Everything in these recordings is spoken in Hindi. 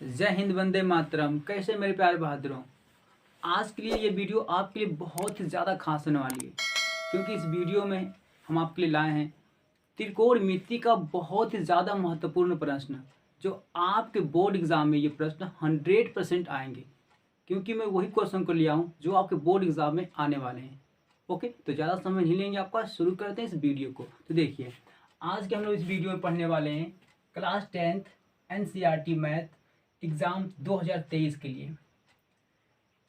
जय हिंद, वंदे मातरम। कैसे मेरे प्यारे बहादुरों, आज के लिए ये वीडियो आपके लिए बहुत ही ज़्यादा खास होने वाली है, क्योंकि इस वीडियो में हम आपके लिए लाए हैं त्रिकोणमिति का बहुत ही ज़्यादा महत्वपूर्ण प्रश्न, जो आपके बोर्ड एग्ज़ाम में ये प्रश्न 100% आएंगे, क्योंकि मैं वही क्वेश्चन को लिया हूँ जो आपके बोर्ड एग्ज़ाम में आने वाले हैं। ओके, तो ज़्यादा समय नहीं लेंगे आपका, शुरू करते हैं इस वीडियो को। तो देखिए, आज के हम लोग इस वीडियो में पढ़ने वाले हैं class 10th NCERT math exam 2023 के लिए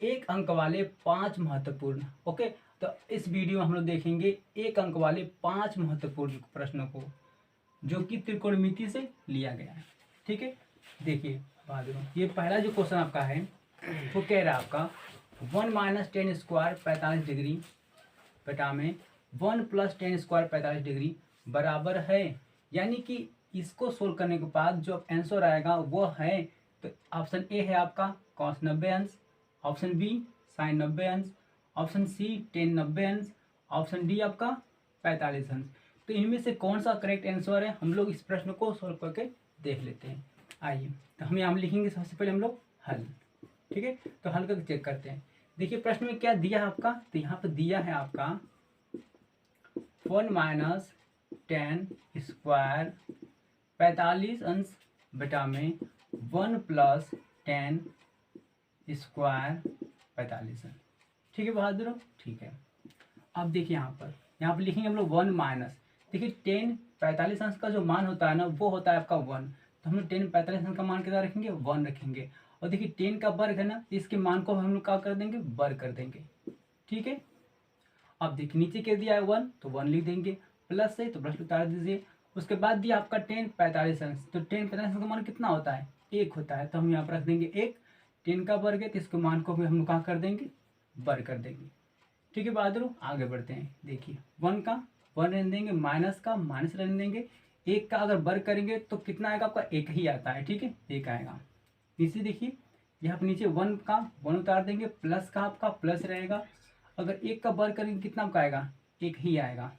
एक अंक वाले 5 महत्वपूर्ण। ओके, तो इस वीडियो में हम लोग देखेंगे एक अंक वाले 5 महत्वपूर्ण प्रश्नों को, जो कि त्रिकोणमिति से लिया गया है। ठीक है, देखिए बहादुर, ये पहला जो क्वेश्चन आपका है वो कह रहा है आपका 1 - 10 स्क्वायर 45 डिग्री बटा में 1 + 10 स्क्वायर 45 डिग्री बराबर है। यानी कि इसको सोल्व करने के बाद जो आंसर आएगा वो है, तो ऑप्शन ए है आपका cos 90 अंश, ऑप्शन बी sin 90 अंश, ऑप्शन सी tan 90 अंश, ऑप्शन डी आपका 45 अंश। तो इनमें से कौन सा करेक्ट आंसर है, हम लोग इस प्रश्न को सोल्व करके देख लेते हैं। आइए, तो हम यहाँ लिखेंगे सबसे पहले हम लोग हल। ठीक है, तो हल करके चेक करते हैं। देखिए प्रश्न में क्या दिया है आपका, तो यहाँ पर दिया है आपका 1 - 10 स्क्वायर 45 अंश बटा में 1 + 10 स्क्वायर 45 अंश। ठीक है बहादुर, ठीक है। अब देखिए यहाँ पर लिखेंगे हम लोग 1 माइनस, देखिए 10 45 अंश का जो मान होता है ना वो होता है आपका 1, तो हम लोग 10 45 अंश का मान कितना रखेंगे, 1 रखेंगे। और देखिए 10 का वर्ग है ना, इसके मान को हम लोग क्या कर देंगे, वर्ग कर देंगे। ठीक है, अब देखिए नीचे क्या दिया है 1, तो 1 लिख देंगे, प्लस है तो प्लस उतार दीजिए। उसके बाद दिया आपका 10 45 अंश, तो 10 45 अंश का मान कितना होता है, 1 होता है, तो हम यहाँ पर रख देंगे 1। 10 का वर्ग है तो इसके मान को भी हम लोग कहाँ कर देंगे, वर्ग कर देंगे। ठीक है बहादुर, आगे बढ़ते हैं। देखिए 1 का 1 रहने देंगे, माइनस का माइनस रहने देंगे, 1 का अगर वर्ग करेंगे तो कितना आएगा आपका, 1 ही आता है। ठीक है, 1 आएगा। नीचे देखिए यहाँ पर नीचे 1 का 1 उतार देंगे, प्लस का आपका प्लस रहेगा, अगर 1 का वर्ग करेंगे कितना आपका आएगा, 1 ही आएगा।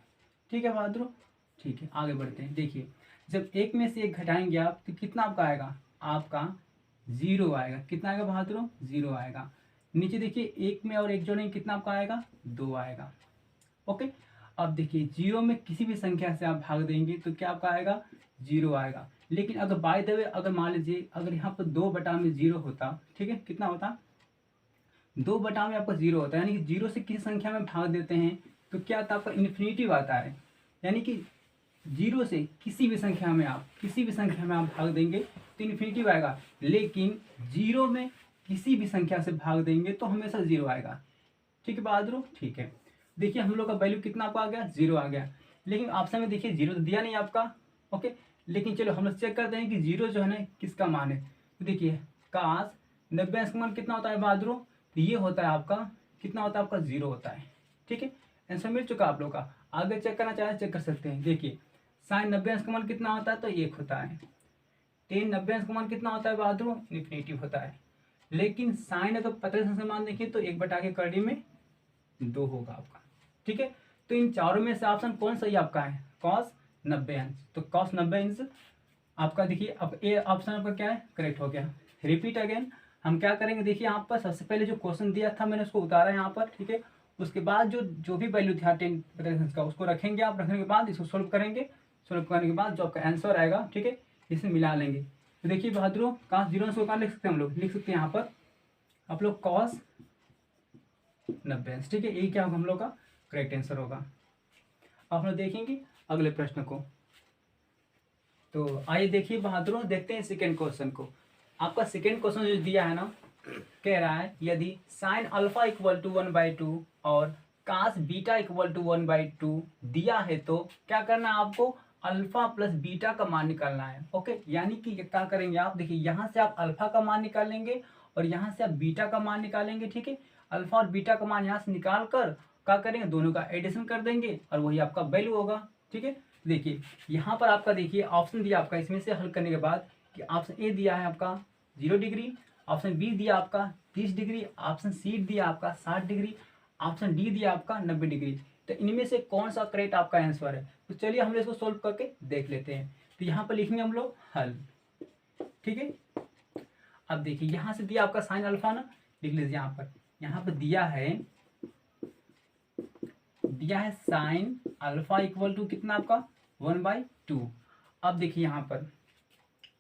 ठीक है बहादुर, ठीक है, आगे बढ़ते हैं। देखिए जब 1 में से 1 घटाएंगे आप तो कितना आपका आएगा, आपका 0 आएगा। कितना आएगा बहादुर, 0 आएगा। नीचे देखिए 1 में और 1 जोड़ेंगे कितना आपका आएगा, 2 आएगा। ओके, अब देखिए 0 में किसी भी संख्या से आप भाग देंगे तो क्या आपका आएगा, 0 आएगा। लेकिन अगर बाय द वे अगर मान लीजिए अगर यहाँ पर 2 बटा में 0 होता, ठीक है, कितना होता, 2 बटा में आपका 0 होता है, यानी कि 0 से किसी संख्या में भाग देते हैं तो क्या आता है आपका, इन्फिनिटिव आता है। यानी कि 0 से किसी भी संख्या में आप भाग देंगे तो इन्फिनिटिव आएगा, लेकिन 0 में किसी भी संख्या से भाग देंगे तो हमेशा 0 आएगा। ठीक है बहादुर, ठीक है। देखिए हम लोग का वैल्यू कितना आपका आ गया, 0 आ गया। लेकिन ऑप्शन में देखिए 0 तो दिया नहीं आपका। ओके, लेकिन चलो हम लोग चेक करते हैं कि 0 जो है ना किसका मान है। तो देखिए cos 90 अंश का मान कितना होता है बहादुर, तो ये होता है आपका, कितना होता है आपका, 0 होता है। ठीक है, आंसर मिल चुका आप लोग का। आगे चेक करना चाहे चेक कर सकते हैं। देखिए sin 90 अंश का मान कितना होता है, तो 1 होता है। tan 90 अंश का मान कितना होता है बहादुर, इन्फिनिटिव होता है। लेकिन साइन अगर 45 अंश का मान देखिए तो 1 बटा के करने में 2 होगा आपका। ठीक है, तो इन चारों में से ऑप्शन कौन सही आपका है, cos 90 अंश। तो cos 90 अंश आपका देखिए, अब ए ऑप्शन आपका क्या है, करेक्ट हो गया। रिपीट अगेन, हम क्या करेंगे, देखिए यहाँ पर सबसे पहले जो क्वेश्चन दिया था मैंने उसको उतारा यहाँ पर। ठीक है, उसके बाद जो भी वैल्यू था 10 का उसको रखेंगे आप, रखने के बाद इसको सोल्व करेंगे। सोल्व करने के बाद जो आपका आंसर आएगा, ठीक है, इसे मिला लेंगे। तो देखिए बहादुर, cos 0 अंश को कहाँ लिख सकते हैं हम लोग, लिख सकते हैं यहाँ पर आप लोग cos 90 अंश। ठीक है, यही क्या होगा हम लोग का करेक्ट आंसर होगा। आप लोग देखेंगे अगले प्रश्न को। तो आइए देखिए बहादुर, देखते हैं सेकेंड क्वेश्चन को। आपका सेकेंड क्वेश्चन जो दिया है ना, कह रहा है यदि sin अल्फा इक्वल टू 1/2 और cos बीटा इक्वल टू 1/2 दिया है तो क्या करना है आपको, अल्फा प्लस बीटा का मान निकालना है। ओके, यानी कि क्या करेंगे आप, देखिए यहाँ से आप अल्फा का मान निकालेंगे और यहाँ से आप बीटा का मान निकालेंगे। ठीक है, अल्फा और बीटा का मान यहाँ से निकाल कर क्या करेंगे, दोनों का एडिशन कर देंगे और वही आपका वैल्यू होगा। ठीक है, देखिए यहाँ पर आपका देखिए ऑप्शन दिया आपका, इसमें से हल करने के बाद कि ऑप्शन ए दिया है आपका 0 डिग्री, ऑप्शन बी दिया आपका 30 डिग्री, ऑप्शन सी दिया आपका 60 डिग्री, ऑप्शन डी दिया आपका 90 डिग्री। तो इनमें से कौन सा करेक्ट आपका आंसर है, तो चलिए हम इसको सोल्व करके देख लेते हैं। तो यहाँ पर लिखेंगे हम लोग हल। ठीक है, अब देखिए यहाँ से दिया आपका साइन अल्फा ना, लिख लीजिए यहाँ पर दिया है साइन अल्फा इक्वल टू कितना आपका 1/2। अब देखिए यहाँ पर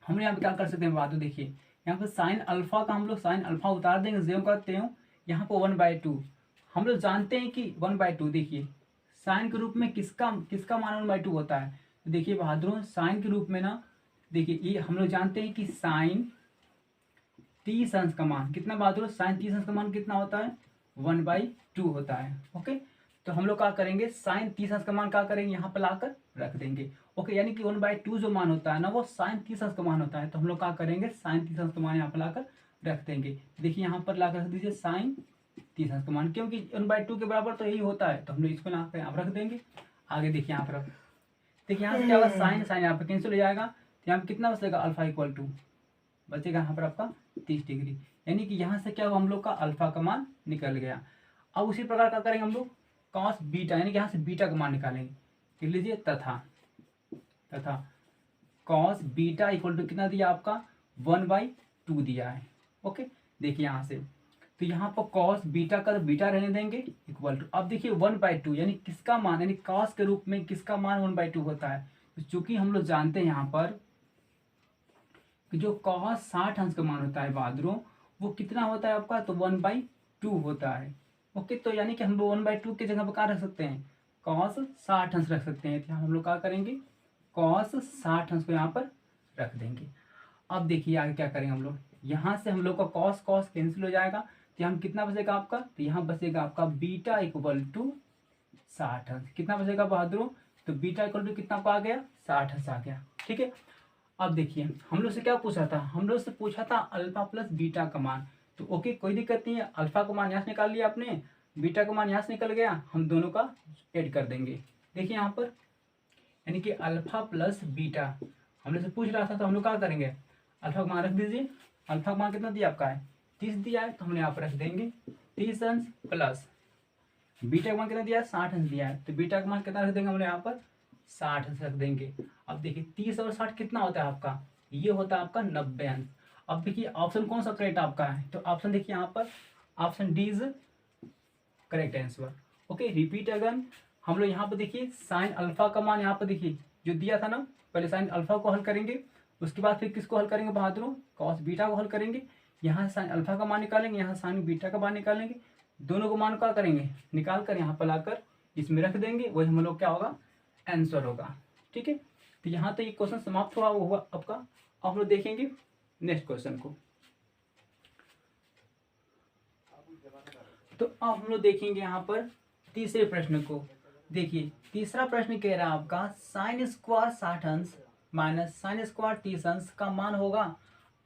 हम यहाँ पे क्या कर सकते हैं बात, देखिए यहाँ पर साइन अल्फा का हम लोग साइन अल्फा उतार देंगे ज्यों करते हो, यहाँ पर 1/2 हम लोग जानते हैं कि 1/2 देखिए साइन के रूप में किसका मान 1/2 होता है। तो देखिए बहादुरों साइन के रूप में ना, देखिए ये हम लोग जानते हैं कि साइन 30 अंश का मान कितना बहादुर, साइन 30 अंश का मान कितना होता है 1/2 होता है। ओके, तो हम लोग क्या करेंगे साइन 30 अंश का मान क्या करेंगे यहाँ पर लाकर रख देंगे। ओके, यानी कि 1/2 जो मान होता है ना वो साइन 30 अंश का मान होता है, तो हम लोग क्या करेंगे साइन 30 अंश का मान यहाँ पर लाकर रख देंगे। देखिए यहाँ पर लाकर रख दीजिए साइन 30 अंश का मान, क्योंकि 1/2 के बराबर तो यही होता है, तो हम लोग इसको यहाँ पर रख देंगे। आगे देखिए यहाँ पर देखिए यहाँ से क्या होगा साइन यहाँ पर कैंसिल हो जाएगा, तो यहाँ पर कितना बचेगा अल्फा इक्वल टू बचेगा यहाँ पर आपका 30 डिग्री, यानी कि यहाँ से क्या हुआ हम लोग का अल्फा का मान निकल गया। अब उसी प्रकार क्या करेंगे हम लोग कॉस बीटा, यानी कि यहाँ से बीटा का मान निकालेंगे। लिख लीजिए तथा कॉस बीटा इक्वल टू कितना दिया आपका 1/2 दिया है। ओके, देखिए यहाँ से तो यहाँ पर कॉस बीटा का बीटा रहने देंगे इक्वल टू, अब देखिए 1/2 यानी किसका मान, यानी कॉस के रूप में किसका मान 1/2 होता है। तो चूंकि हम लोग जानते हैं यहाँ पर कि जो कॉस 60 अंश का मान होता है बहादुरों वो कितना होता है आपका, तो 1/2 होता है। ओके, तो यानी कि हम लोग 1/2 की जगह पर क्या रख सकते हैं कॉस 60 अंश रख सकते हैं, तो हम लोग क्या करेंगे कॉस 60 अंश को यहाँ पर रख देंगे। अब देखिए आगे क्या करेंगे हम लोग, यहाँ से हम लोग का कॉस कॉस कैंसिल हो जाएगा, तो यहाँ कितना बचेगा आपका, तो यहाँ बचेगा आपका बीटा इक्वल टू 60 अंश। कितना बचेगा बहादुरों, तो बीटा इक्वल टू कितना आ गया 60 अंश आ गया। ठीक है, अब देखिए हम लोग से क्या पूछा था, हम लोग से पूछा था अल्फा प्लस बीटा का मान। तो ओके कोई दिक्कत नहीं है, अल्फा का मान यहाँ से निकाल लिया आपने, बीटा का मान यहाँ से निकल गया, हम दोनों का ऐड कर देंगे। देखिए यहाँ पर यानी कि अल्फा प्लस बीटा हम लोग से पूछ रहा था, तो हम लोग क्या करेंगे अल्फा का मान रख दीजिए। अल्फा का मान कितना दिया आपका है 30 दिया है, तो हम यहाँ पर रख देंगे 30 अंश प्लस बीटा का मान कितना दिया है 60 अंश दिया है, तो बीटा का मान कितना रख देंगे हम लोग यहाँ पर 60 अंश रख देंगे। अब देखिए 30 और 60 कितना होता है आपका, ये होता है आपका 90 अंश। अब देखिए ऑप्शन कौन सा करेक्ट आपका है, तो ऑप्शन देखिए यहाँ पर option D is correct answer. Okay, repeat अगन हम लोग यहाँ पर देखिए साइन अल्फा का मान यहाँ पर देखिए जो दिया था ना, पहले साइन अल्फा को हल करेंगे, उसके बाद फिर किसको हल करेंगे बहादुरों कॉस बीटा को हल करेंगे, यहाँ साइन अल्फा का मान निकालेंगे, यहाँ साइन बीटा का मान निकालेंगे, दोनों को मान क्या करेंगे निकाल कर यहाँ पर लाकर इसमें रख देंगे, वही हम लोग क्या होगा आंसर होगा। ठीक है, तो यहाँ तक ये क्वेश्चन समाप्त हुआ आपका। अब हम लोग देखेंगे नेक्स्ट क्वेश्चन को। तो अब हम लोग देखेंगे यहाँ पर तीसरे प्रश्न को। देखिए तीसरा प्रश्न कह रहा है आपका साइन स्क्वायर 60 अंश माइनस साइन स्क्वायर 30 अंश का मान होगा।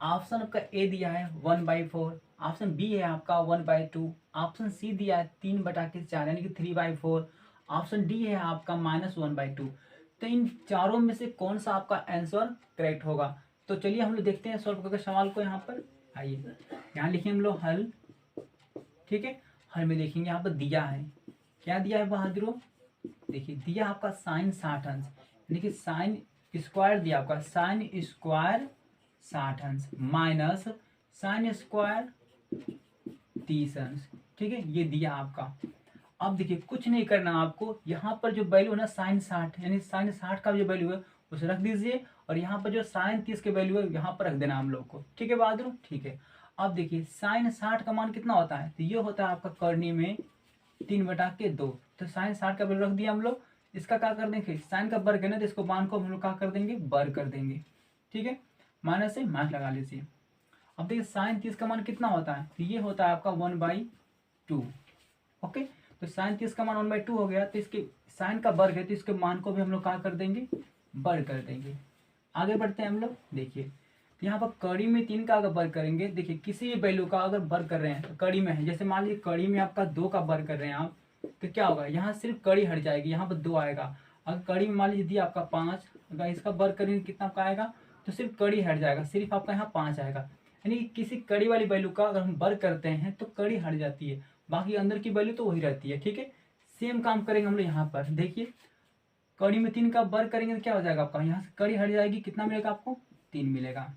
ऑप्शन आपका ए दिया है 1/4, ऑप्शन बी है आपका 1/2, ऑप्शन सी दिया है 3/4 यानी कि 3/4, ऑप्शन डी है आपका -1/2। तो इन चारों में से कौन सा आपका आंसर करेक्ट होगा। तो चलिए हम लोग देखते हैं सॉल्व करके सवाल को। यहाँ पर आइए यहाँ लिखिए हम लोग हल। ठीक है, हल में देखेंगे यहाँ पर दिया है क्या दिया है बहादुरों, देखिए दिया आपका साइन 60 अंश यानी कि साइन स्क्वायर दिया आपका साइन स्क्वायर 60 अंश माइनस साइन स्क्वायर 30 अंश। ठीक है, ये दिया आपका। अब देखिए कुछ नहीं करना आपको, यहाँ पर जो वैल्यू है ना साइन 60 यानी साइन 60 का जो वैल्यू है उसे रख दीजिए, और यहाँ पर जो साइन 30 के वैल्यू है यहाँ पर रख देना हम लोग को। ठीक है बहादुर, ठीक है। अब देखिए साइन 60 का मान कितना होता है, तो ये होता है आपका करनी में 3/2। तो साइन 60 का वैल्यू रख दिया हम लोग, इसका क्या कर देंगे साइन का वर्ग है ना, तो इसको मान को हम लोग क्या कर देंगे वर्ग कर देंगे। ठीक है, माइनस से माइनस लगा लीजिए। अब देखिए साइन 30 का मान कितना होता है, तो ये होता है आपका 1/2। ओके, तो साइन 30 का मान 1/2 हो गया, तो इसके साइन का वर्ग है तो इसके मान को भी हम लोग क्या कर देंगे वर्ग कर देंगे। आगे बढ़ते हैं हम लोग। देखिए यहाँ पर कड़ी में 3 का अगर वर्ग करेंगे, देखिए किसी भी वैल्यू का अगर वर्ग कर रहे हैं तो कड़ी में है, जैसे मान लीजिए कड़ी में आपका 2 का वर्ग कर रहे हैं आप, तो क्या होगा यहाँ सिर्फ कड़ी हट जाएगी, यहाँ पर 2 आएगा। अगर कड़ी में मान लीजिए दिया आपका 5, अगर इसका वर्ग करेंगे कितना का आएगा, तो सिर्फ कड़ी हट जाएगा, सिर्फ आपका यहाँ 5 आएगा। यानी कि किसी कड़ी वाली वैल्यू का अगर हम वर्ग करते हैं तो कड़ी हट जाती है, बाकी अंदर की वैल्यू तो वही रहती है। ठीक है, सेम काम करेंगे हम लोग यहाँ पर। देखिए कड़ी में 3 का वर्ग करेंगे तो क्या हो जाएगा आपका, यहाँ से कड़ी हट जाएगी, कितना मिलेगा आपको 3 मिलेगा।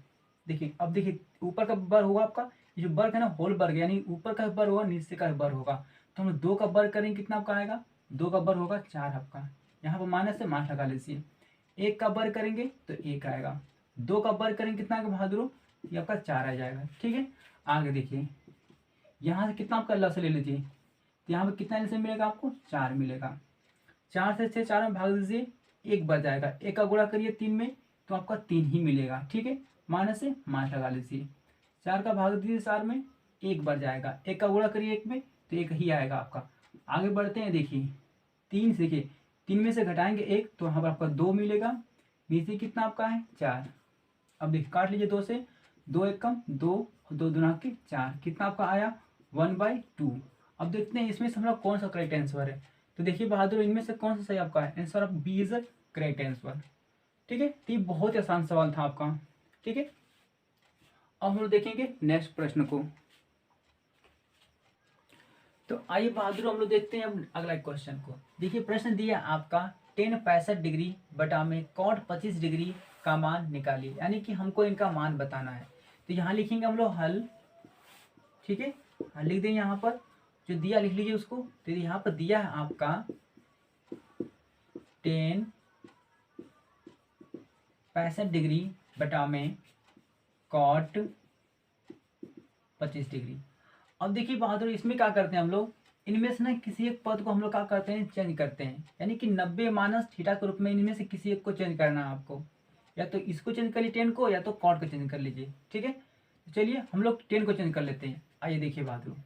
देखिए अब देखिए ऊपर का वर्ग होगा आपका, ये जो वर्ग है ना होल वर्ग, यानी ऊपर का वर्ग होगा नीचे का वर्ग होगा। तो हम 2 का वर्ग करेंगे कितना आपका आएगा, 2 का वर्ग होगा 4 आपका, यहाँ पर माइनस से माइनस लगा लीजिए। 1 का वर्ग करेंगे तो 1 आएगा, 2 का वर्ग करेंगे कितना आएगा बहादुर, ये आपका 4 आ जाएगा। ठीक है, आगे देखिए यहाँ से कितना आपका लस ले लीजिए, तो यहाँ पर कितना लस मिलेगा आपको, 4 मिलेगा। 4 से 6 4 में भाग दीजिए, 1 बच जाएगा, 1 का गुणा करिए 3 में तो आपका 3 ही मिलेगा। ठीक है, माइनस से माइनस लगा लीजिए, 4 का भाग दीजिए 4 में, 1 बढ़ जाएगा, 1 का गुणा करिए 1 में तो 1 ही आएगा आपका। आगे बढ़ते हैं, देखिए 3 से देखिए 3 में से घटाएंगे 1 तो यहाँ पर आपका 2 मिलेगा, नीचे कितना आपका है 4। अब देखिए काट लीजिए 2 से, 2 1 कम 2, 2 दूना के 4, कितना आपका आया 1/2। अब देखते हैं इसमें से हमारा कौन सा करेक्ट आंसर है। तो देखिए बहादुर इनमें से कौन सा सही आपका है, answer of B is correct answer. ठीक है, तो ये बहुत ही आसान सवाल था आपका। ठीक है, अब हम लोग देखेंगे नेक्स्ट प्रश्न को। तो आइए बहादुर हम लोग देखते हैं अब अगला क्वेश्चन को। देखिए प्रश्न दिया आपका टेन 65 डिग्री बटा में कॉट 25 डिग्री का मान निकालिए, यानी कि हमको इनका मान बताना है। तो यहाँ लिखेंगे हम लोग हल। ठीक है, हल लिख देंगे, यहाँ पर जो दिया लिख लीजिए उसको। तो यहाँ पर दिया है आपका टेन 65 डिग्री बटा में कॉट 25 डिग्री। अब देखिए बहादुर इसमें क्या करते हैं हम लोग, इनमें से ना किसी एक पद को हम लोग क्या करते हैं चेंज करते हैं, यानी कि 90 माइनस थीटा के रूप में इनमें से किसी एक को चेंज करना है आपको। या तो इसको चेंज कर लीजिए टेन को, या तो कॉट को चेंज कर लीजिए। ठीक है, तो चलिए हम लोग टेन को चेंज कर लेते हैं। आइए देखिए बहादुर,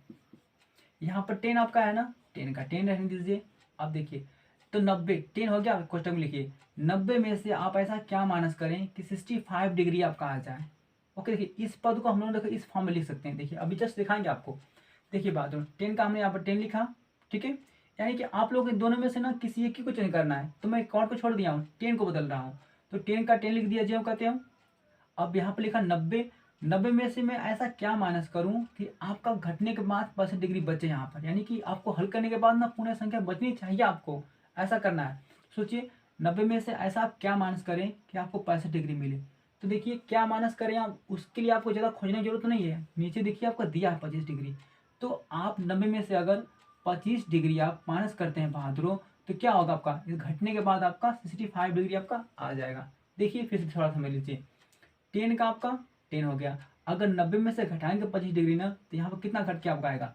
यहाँ पर 10 आपका है ना, 10 का 10 रहने दीजिए। अब देखिए तो 90 10 हो गया, क्वेश्चन में लिखिए 90 में से आप ऐसा क्या माइनस करें कि 65 डिग्री आपका आ जाए। ओके, देखिए इस पद को हम लोग देखो इस फॉर्म में लिख सकते हैं। देखिए अभी जस्ट दिखाएंगे आपको। देखिए बात 10 का हमने यहाँ पर 10 लिखा। ठीक है, यानी कि आप लोग इन दोनों में से ना किसी एक ही को चेंज करना है, तो मैं कॉट को छोड़ दिया हूँ, 10 को बदल रहा हूँ। तो 10 का 10 लिख दिया जो कहते हो। अब यहाँ पर लिखा 90, 90 में से मैं ऐसा क्या माइनस करूं कि आपका घटने के बाद 65 डिग्री बचे यहाँ पर, यानी कि आपको हल करने के बाद ना पूर्ण संख्या बचनी चाहिए, आपको ऐसा करना है। सोचिए 90 में से ऐसा आप क्या माइनस करें कि आपको 65 डिग्री मिले। तो देखिए क्या माइनस करें आप, उसके लिए आपको ज़्यादा खोजने की जरूरत नहीं है। नीचे देखिए आपका दिया है 25 डिग्री, तो आप 90 में से अगर 25 डिग्री आप माइनस करते हैं बहादुरों, तो क्या होगा आपका, इस घटने के बाद आपका 65 डिग्री आपका आ जाएगा। देखिए फिर से थोड़ा समझ लीजिए, 10 का आपका 10 हो गया, अगर 90 में से घटाएंगे 25 डिग्री ना, तो यहाँ पर कितना घट के आपका आएगा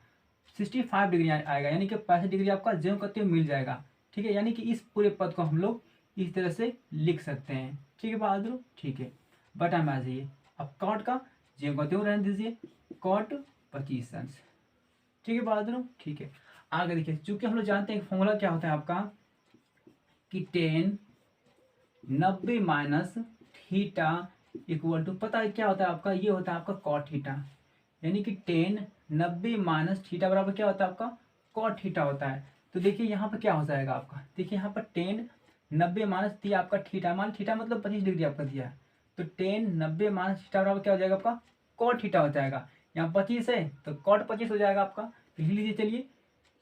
65 डिग्री आएगा, यानी कि 65 डिग्री आपका ज्यों करते हुए मिल जाएगा। ठीक है, यानी कि इस पूरे पद को हम लोग इस तरह से लिख सकते हैं। ठीक है बहादुर, ठीक है, बटा में आ जाइए। अब कॉट का ज्यों करते हुए रहने दीजिए, कॉट 25 अंश। ठीक है बहादुर, ठीक है, आगे देखिए चूंकि हम लोग जानते हैं फॉर्मूला क्या होता है आपका कि 10 90 माइनस थीटा इक्वल टू, पता है क्या होता है आपका, ये होता है आपका कॉट थीटा, यानी कि 10 90 माइनस थीटा बराबर क्या होता है आपका कॉट थीटा होता है। तो देखिए यहाँ पर क्या हो जाएगा आपका, देखिए यहाँ पर 10 90 माइनस दिया आपका थीटा, मान थीटा मतलब 25 डिग्री आपका दिया है, तो 10 90 माइनस थीटा बराबर क्या हो जाएगा आपका कॉट थीटा हो जाएगा। यहाँ 25 है तो कॉट 25 हो जाएगा आपका। तो लिख लीजिए, चलिए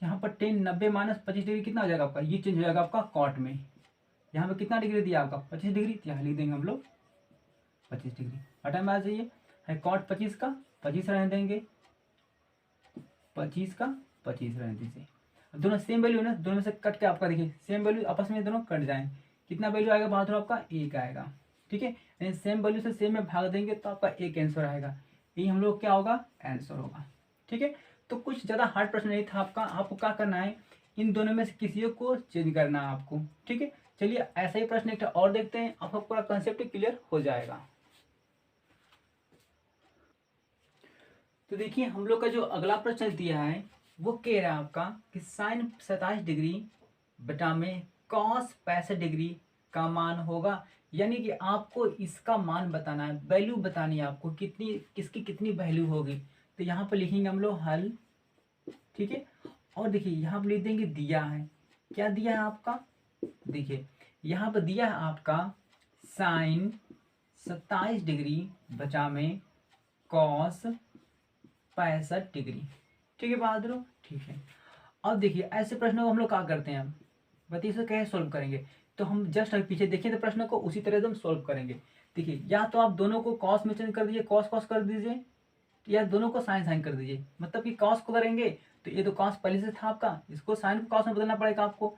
यहाँ पर 10 90 माइनस 25 डिग्री कितना हो जाएगा आपका, ये चेंज हो जाएगा आपका कॉट में। यहाँ पे कितना डिग्री दिया आपका 25 डिग्री, तो यहाँ लिख देंगे हम लोग 25 डिग्री। हटा में आ जाइए, है कॉट 25 का 25 रहने देंगे, 25 का 25 रहने दीजिए। अब दोनों सेम वैल्यू ना, दोनों में से कट के आपका देखिए सेम वैल्यू आपस में दोनों कट जाए, कितना वैल्यू आएगा बहादुर आपका 1 आएगा। ठीक है, यानी सेम वैल्यू से सेम में भाग देंगे तो आपका 1 आंसर आएगा, यही हम लोग क्या होगा आंसर होगा। ठीक है, तो कुछ ज़्यादा हार्ड प्रश्न नहीं था आपका, आपको क्या करना है इन दोनों में से किसी को चेंज करना है आपको। ठीक है, चलिए ऐसा ही प्रश्न एक और देखते हैं, आपका पूरा कंसेप्ट क्लियर हो जाएगा। तो देखिए हम लोग का जो अगला प्रश्न दिया है वो कह रहा है आपका कि साइन 27 डिग्री बटा में कॉस 65 डिग्री का मान होगा, यानी कि आपको इसका मान बताना है, वैल्यू बतानी है आपको, कितनी किसकी कितनी वैल्यू होगी। तो यहाँ पर लिखेंगे हम लोग हल। ठीक है, और देखिए यहाँ पर लिख देंगे दिया है, क्या दिया है आपका, देखिए यहाँ पर दिया है आपका साइन 27 डिग्री बचा में कॉस 65 डिग्री। ठीक है बहादुर, ठीक है। अब देखिए ऐसे प्रश्नों को हम लोग क्या करते हैं, बताइए इसे कैसे सोल्व करेंगे। तो हम जस्ट अभी पीछे देखिए तो प्रश्न को उसी तरह से हम सोल्व करेंगे। देखिए या तो आप दोनों को कॉस में चेंज कर दीजिए, कॉस कॉस कर दीजिए, या दोनों को साइन साइन कर दीजिए। मतलब कि कॉस को करेंगे तो ये तो कॉस पहले से था आपका, इसको साइन को कॉस में बदलना पड़ेगा आपको,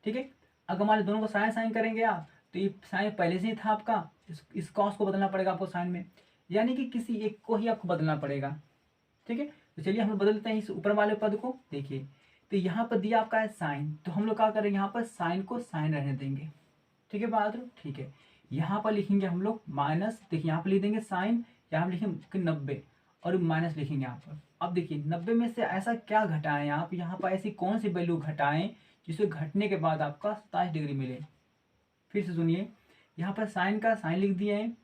ठीक है। अगर मान लो दोनों को साइन साइन करेंगे आप, तो ये साइन पहले से ही था आपका, इस कॉस को बदलना पड़ेगा आपको साइन में, यानी कि किसी एक को ही आपको बदलना पड़ेगा, ठीक है। तो चलिए हम लोग बदल देते हैं इस ऊपर वाले पद को। देखिए तो यहाँ पर दिया आपका है साइन, तो हम लोग क्या करेंगे, यहाँ पर साइन को साइन रहने देंगे, ठीक है बहादुर, ठीक है। यहाँ पर लिखेंगे हम लोग माइनस, देखिए यहाँ पर लिख देंगे साइन, यहाँ पर लिखेंगे 90 और माइनस लिखेंगे यहाँ पर। अब देखिए 90 में से ऐसा क्या घटाएं आप, यहाँ पर ऐसी कौन सी वैल्यू घटाएं जिसे घटने के बाद आपका 27 डिग्री मिले। फिर से सुनिए, यहाँ पर साइन का साइन लिख दिए हैं,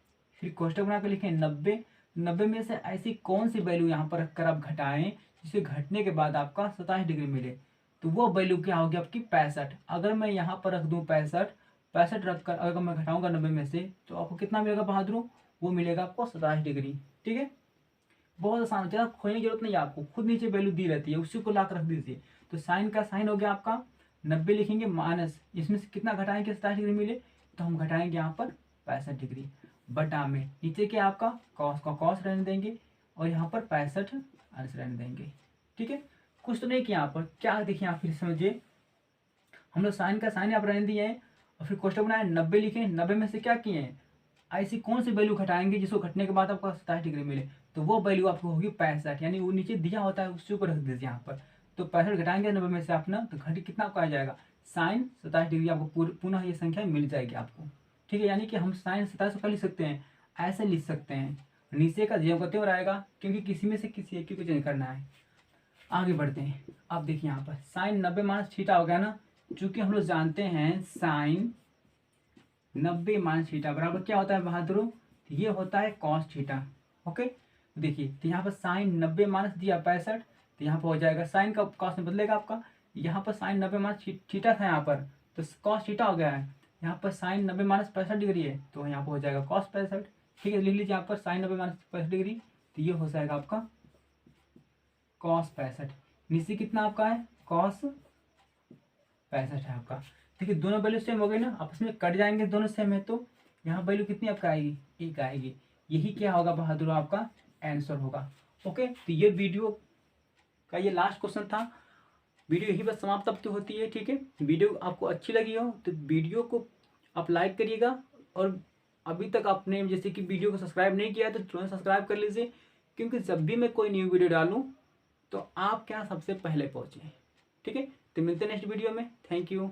फिर कोष्टक बना कर लिखें 90, 90 में से ऐसी कौन सी वैल्यू यहाँ पर रखकर आप घटाएं जिसे घटने के बाद आपका 27 डिग्री मिले। तो वो वैल्यू क्या होगी आपकी 65। अगर मैं यहाँ पर रख दूँ 65, 65 रखकर अगर मैं घटाऊंगा 90 में से तो आपको कितना मिलेगा बहादुर, वो मिलेगा आपको 27 डिग्री, ठीक है। बहुत आसान होता है, खोजने की जरूरत नहीं है आपको, खुद नीचे वैल्यू दी रहती है, उसी को ला कर रख दीजिए। तो साइन का साइन हो गया आपका 90, लिखेंगे माइनस, इसमें से कितना घटाएंगे 27 डिग्री मिले, तो हम घटाएंगे यहाँ पर 65 डिग्री, बटा में नीचे के आपका कॉस का कॉस रहने देंगे और यहाँ पर 65 अंश रहने देंगे, ठीक है। कुछ तो नहीं किया यहाँ पर, क्या देखिए आप फिर समझिए, हम लोग साइन का साइन यहाँ पर रहने दिए हैं और फिर कोष्टक बनाए 90 लिखे, 90 में से क्या किए हैं, ऐसी कौन सी वैल्यू घटाएंगे जिसको घटने के बाद आपको 27 डिग्री मिले, तो वो वैल्यू आपको होगी 65, यानी वो नीचे दिया होता है उसी को रख दीजिए यहाँ पर। तो 65 घटाएंगे 90 में से अपना, तो घट कितना आपको आ जाएगा साइन 27 डिग्री, आपको पुनः ये संख्या मिल जाएगी आपको, ठीक है। यानी कि हम साइन 27 का लिख सकते हैं, ऐसे लिख सकते हैं, नीचे का ज्यों का त्यों रहेगा, क्योंकि किसी में से किसी एक को चेंज करना है। आगे बढ़ते हैं, अब देखिए यहाँ पर साइन 90 माइनस थीटा हो गया ना, चूंकि हम लोग जानते हैं साइन 90 माइनस थीटा बराबर क्या होता है बहादुर, ये होता है कॉस थीटा, ओके। देखिए तो यहाँ पर साइन 90 माइनस दिया 65, तो यहाँ पर हो जाएगा साइन का कॉस में बदलेगा आपका, यहाँ पर साइन 90 माइनस थीटा था यहाँ पर, तो कॉस थीटा हो गया है, यहाँ पर साइन 90 माइनस 65 डिग्री है, तो यहाँ पर हो जाएगा कॉस 65, ठीक है। लिख लीजिए यहाँ पर साइन 90 माइनस 65 डिग्री, तो ये हो जाएगा आपका कॉस 65, नीचे कितना आपका है कॉस 65 है आपका। देखिए दोनों वैल्यू सेम हो गई ना, आपस में कट जाएंगे, दोनों सेम है, तो यहाँ वैल्यू कितनी आपका आएगी, एक आएगी। यही क्या होगा बहादुर आपका आंसर होगा, ओके। तो ये वीडियो का ये लास्ट क्वेश्चन था, वीडियो यही बस समाप्त अब तो होती है, ठीक है। वीडियो आपको अच्छी लगी हो तो वीडियो को आप लाइक करिएगा, और अभी तक आपने जैसे कि वीडियो को सब्सक्राइब नहीं किया तो तुरंत सब्सक्राइब कर लीजिए, क्योंकि जब भी मैं कोई न्यू वीडियो डालूँ तो आप क्या सबसे पहले पहुँचे, ठीक है। तो मिलते हैं नेक्स्ट वीडियो में, थैंक यू।